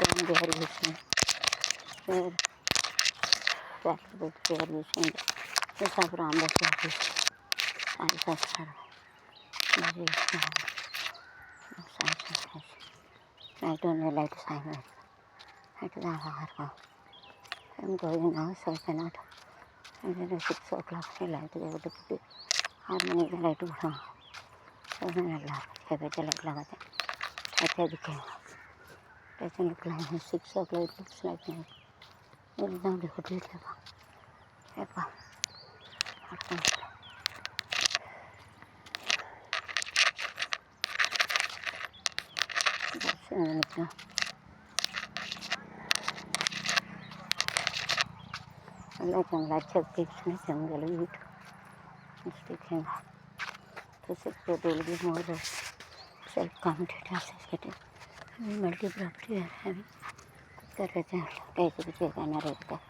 and they are using their sacrifice, they are using the Sabram the service. I just have I don't know like Simon. I do not have I'm going now, so I cannot. And then at 6 o'clock, I like to go to the harmony that I do from. So then I love it. I bet I love it. I tell the king. Doesn't look like 6 o'clock, it looks like me. Well, now the hotel. Epa. That's it. Like I'm like a picture, I'm going to eat. I'm speaking. The secret will be more self-counted as I get it. I mean, multi-property are having. Take the result. Take the result.